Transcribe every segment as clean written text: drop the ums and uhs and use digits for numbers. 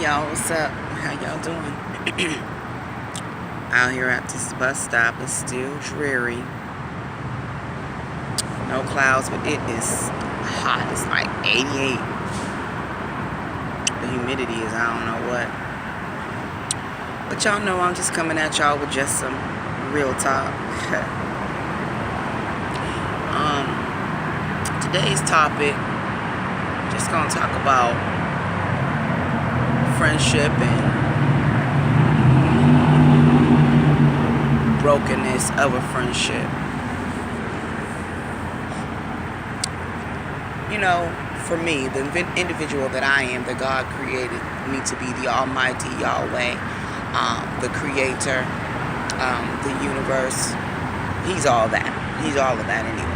y'all, what's up? How y'all doing? Out here at this bus stop, it's still dreary. No clouds, but it is hot. It's like 88. The humidity is I don't know what. But y'all know I'm just coming at y'all with just some real talk. Today's topic, just gonna talk about friendship and brokenness of a friendship. You know, for me, the individual that I am, that God created me to be, the Almighty Yahweh, the Creator, the universe. He's all that. He's all of that anyway.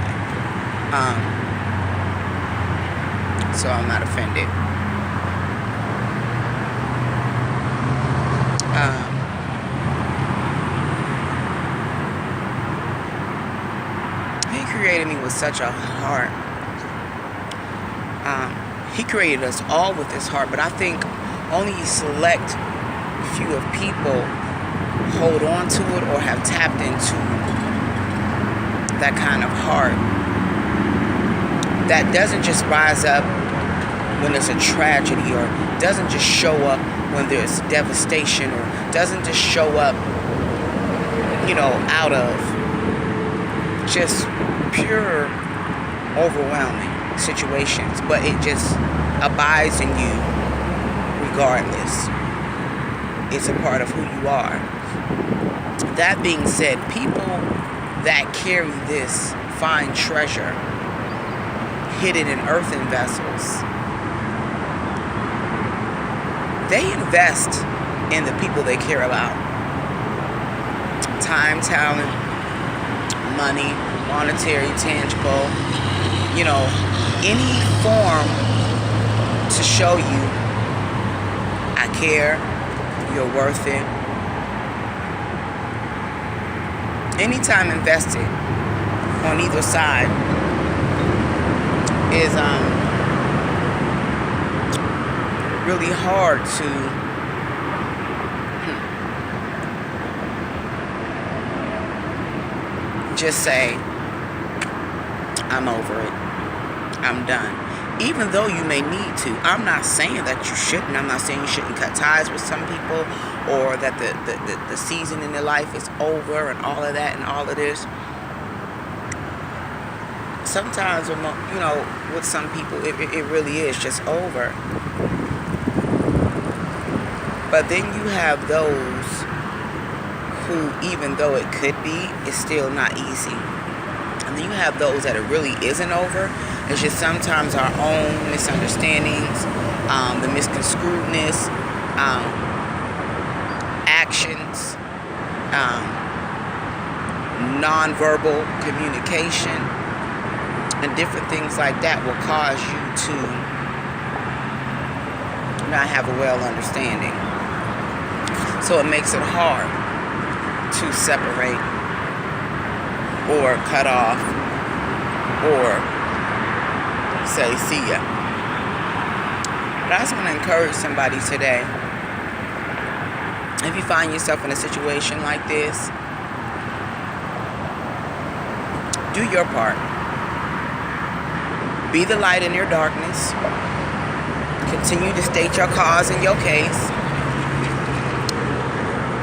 So I'm not offended. He created me with such a heart. He created us all with his heart, but I think only a select few of people hold on to it or have tapped into that kind of heart that doesn't just rise up when there's a tragedy, or doesn't just show up when there's devastation, or doesn't just show up, out of just pure overwhelming situations, but it just abides in you regardless. It's a part of who you are. That being said, people that carry this fine treasure hidden in earthen vessels, they invest in the people they care about. Time, talent, money, monetary, tangible, any form to show you I care, you're worth it. Any time invested on either side is really hard to just say, I'm over it, I'm done. Even though you may need to. I'm not saying that you shouldn't. I'm not saying you shouldn't cut ties with some people, or that the season in their life is over and all of that and all of this. Sometimes, with some people, it really is just over. But then you have those who, even though it could be, it's still not easy. And then you have those that it really isn't over. It's just sometimes our own misunderstandings, the misconstruedness, actions, nonverbal communication, and different things like that will cause you to not have a well understanding. So it makes it hard to separate or cut off or say see ya. But I just want to encourage somebody today. If you find yourself in a situation like this, do your part. Be the light in your darkness. Continue to state your cause and your case.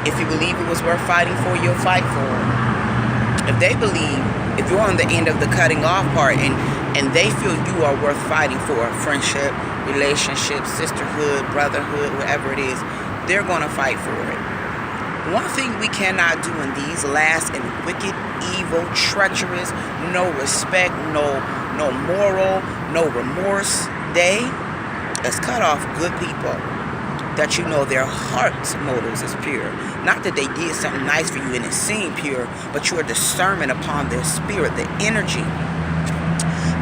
If you believe it was worth fighting for, you'll fight for it. If they believe, if you're on the end of the cutting off part and they feel you are worth fighting for, friendship, relationship, sisterhood, brotherhood, whatever it is, they're going to fight for it. One thing we cannot do in these last and wicked, evil, treacherous, no respect, no moral, no remorse day is cut off good people that their heart's motives is pure. Not that they did something nice for you and it seemed pure, but your discernment upon their spirit, the energy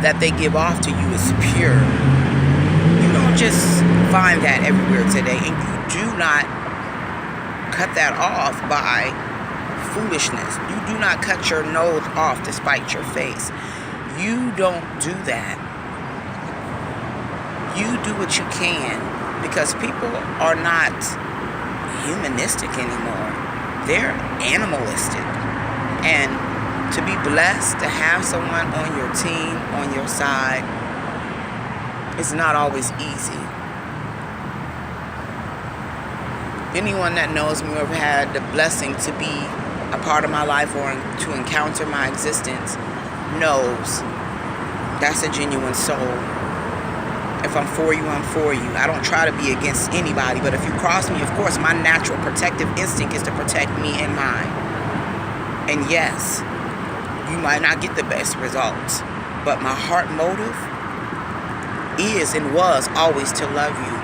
that they give off to you is pure. You don't just find that everywhere today, and you do not cut that off by foolishness. You do not cut your nose off to spite your face. You don't do that. You do what you can because people are not humanistic anymore. They're animalistic. And to be blessed to have someone on your team, on your side, is not always easy. Anyone that knows me or have had the blessing to be a part of my life or to encounter my existence knows that's a genuine soul. If I'm for you, I'm for you. I don't try to be against anybody, but if you cross me, of course, my natural protective instinct is to protect me and mine. And yes, you might not get the best results, but my heart motive is and was always to love you,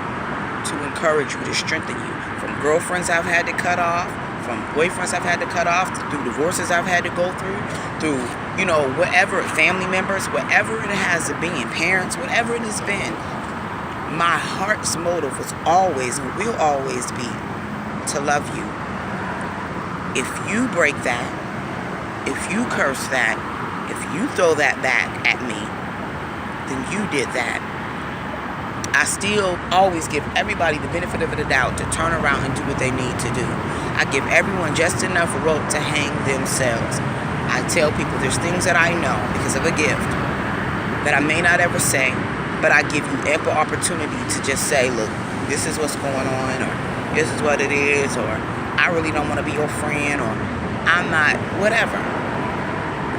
to encourage you, to strengthen you. From girlfriends I've had to cut off, from boyfriends I've had to cut off, through divorces I've had to go through, whatever, family members, whatever it has been, parents, whatever it has been, my heart's motive was always and will always be to love you. If you break that, if you curse that, if you throw that back at me, then you did that. I still always give everybody the benefit of the doubt to turn around and do what they need to do. I give everyone just enough rope to hang themselves. I tell people there's things that I know because of a gift that I may not ever say, but I give you ample opportunity to just say, look, this is what's going on, or this is what it is, or I really don't want to be your friend, or I'm not, whatever.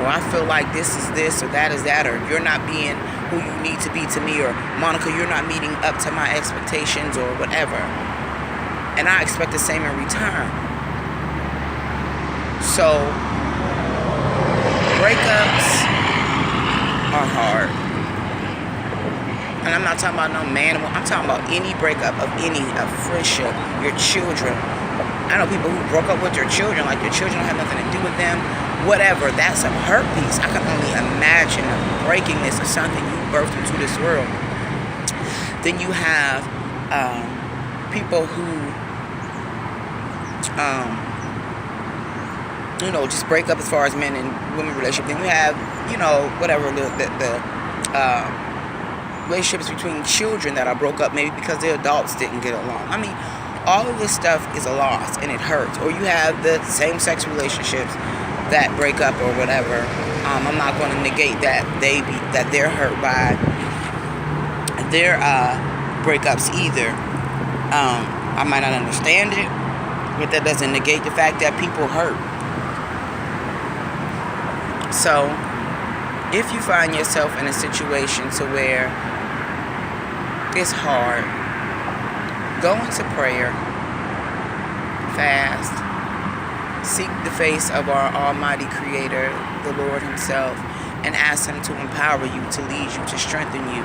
Or I feel like this is this, or that is that, or you're not being who you need to be to me, or Monica, you're not meeting up to my expectations, or whatever. And I expect the same in return. So, breakups are hard. And I'm not talking about no man, I'm talking about any breakup of a friendship, your children. I know people who broke up with their children, like their children don't have nothing to do with them. Whatever, that's a hurt piece. I can only imagine the breakingness of something you birthed into this world. Then you have people who, just break up as far as men and women relationship. Then you have, whatever the relationships between children that are broke up, maybe because the adults didn't get along. I mean, all of this stuff is a loss and it hurts. Or you have the same-sex relationships that break up or whatever. I'm not going to negate that they're hurt by their breakups either. I might not understand it, but that doesn't negate the fact that people hurt. So, if you find yourself in a situation to where it's hard, go into prayer, fast, seek the face of our Almighty Creator, the Lord Himself, and ask Him to empower you, to lead you, to strengthen you.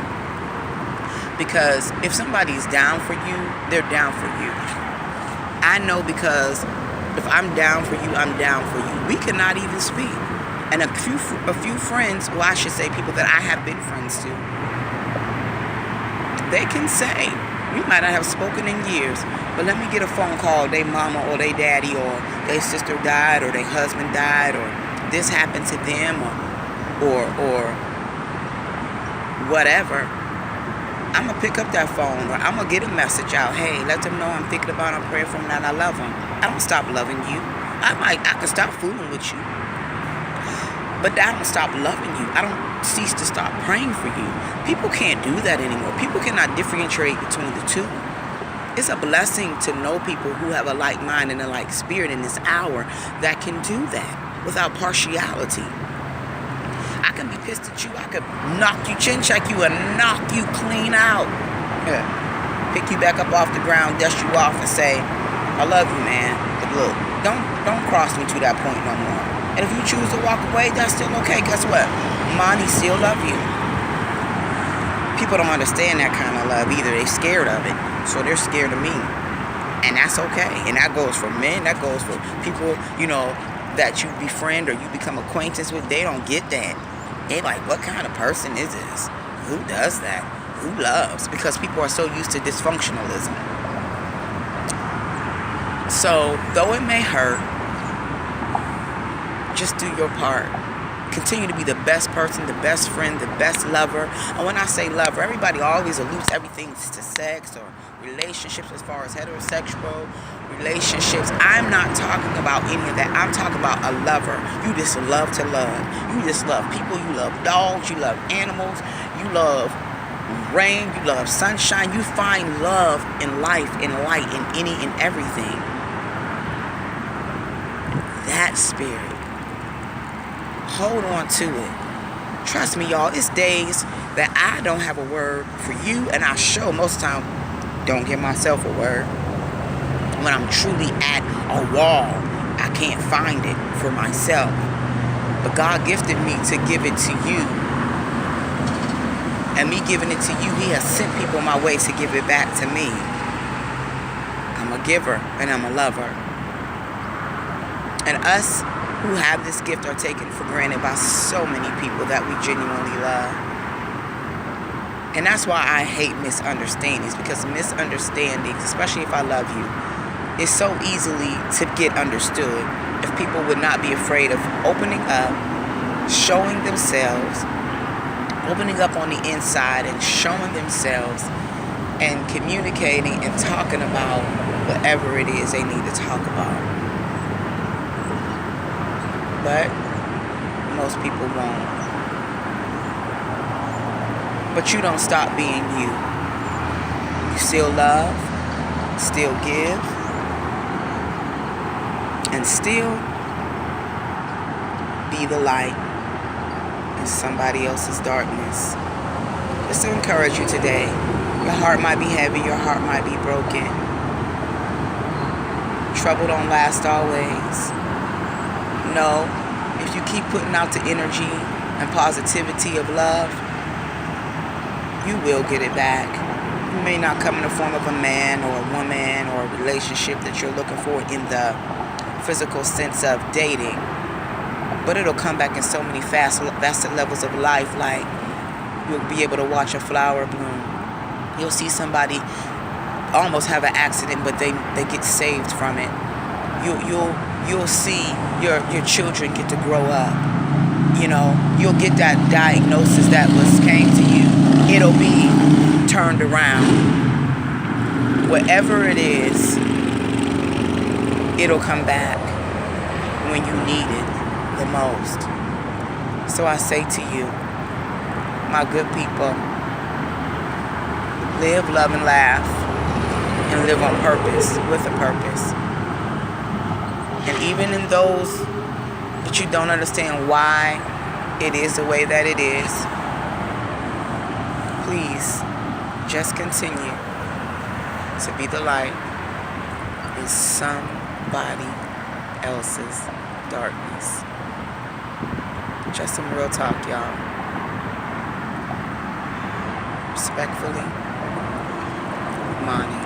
Because if somebody's down for you, they're down for you. I know, because if I'm down for you, I'm down for you. We cannot even speak. And a few friends, well, I should say people that I have been friends to, they can say, we might not have spoken in years, but let me get a phone call, they mama or they daddy or their sister died or their husband died or this happened to them or whatever. I'm going to pick up that phone, or I'm going to get a message out. Hey, let them know I'm thinking about them, praying for them, and I love them. I don't stop loving you. I can stop fooling with you, but I don't stop loving you. I don't cease to stop praying for you. People can't do that anymore. People cannot differentiate between the two. It's a blessing to know people who have a like mind and a like spirit in this hour that can do that without partiality. I can be pissed at you. I could knock you, chin check you, and knock you clean out. Yeah. Pick you back up off the ground, dust you off, and say, I love you, man. But look, don't cross me to that point no more. And if you choose to walk away, that's still okay. Guess what? Mommy still love you. People don't understand that kind of love either. They're scared of it. So they're scared of me. And that's okay. And that goes for men. That goes for people, that you befriend or you become acquaintance with. They don't get that. They like, what kind of person is this? Who does that? Who loves? Because people are so used to dysfunctionalism. So, though it may hurt, just do your part. continue to be the best person, the best friend, the best lover. And when I say lover, everybody always alludes everything to sex or relationships as far as heterosexual relationships. I'm not talking about any of that. I'm talking about a lover. You just love to love. You just love people. You love dogs. You love animals. You love rain. You love sunshine. You find love in life, in light, in any and everything. That spirit. Hold on to it. Trust me, y'all. It's days that I don't have a word for you, and I show most of the time don't give myself a word. When I'm truly at a wall, I can't find it for myself. But God gifted me to give it to you. And me giving it to you, He has sent people my way to give it back to me. I'm a giver and I'm a lover. And us who have this gift are taken for granted by so many people that we genuinely love. And that's why I hate misunderstandings, because misunderstandings, especially if I love you, is so easily to get understood. If people would not be afraid of opening up, showing themselves, opening up on the inside and showing themselves and communicating and talking about whatever it is they need to talk about. But most people won't. But you don't stop being you. You still love, still give, and still be the light in somebody else's darkness. Just to encourage you today. Your heart might be heavy, your heart might be broken. Trouble don't last always. No, if you keep putting out the energy and positivity of love, you will get it back. It may not come in the form of a man or a woman or a relationship that you're looking for in the physical sense of dating, but it'll come back in so many facet levels of life. Like, you'll be able to watch a flower bloom. You'll see somebody almost have an accident, but they get saved from it. You'll see your children get to grow up. You know, you'll get that diagnosis that came to you. It'll be turned around. Whatever it is, it'll come back when you need it the most. So I say to you, my good people, live, love, and laugh, and live on purpose, with a purpose. And even in those that you don't understand why it is the way that it is, please just continue to be the light in somebody else's darkness. Just some real talk, y'all. Respectfully, Monty.